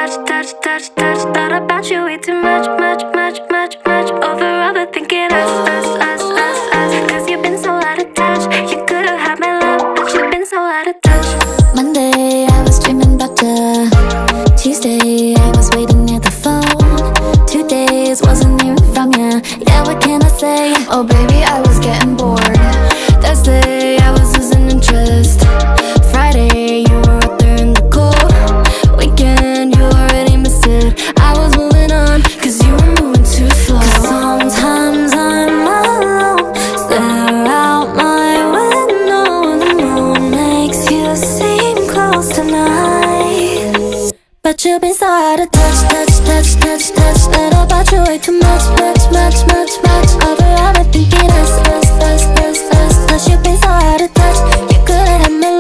Thought about you way too much. Overthinking us. Cause you've been so out of touch. You could've had my love, but you've been so out of touch. Monday, I was dreaming about you. Tuesday, I was waiting near the phone. 2 days, wasn't hearing from you. Yeah, what can I say? Oh baby, I was getting bored. Thursday, I was losing interest. Friday, you were up there in the cold. Weekend, you already missed it. I was moving on, cause you were moving too slow. Cause sometimes I'm alone, stare out my window. The moon makes you seem close tonight, but you've been so out of touch. Thought about you way too much. Overthinking us. Cause you've been so out of touch. You could've had my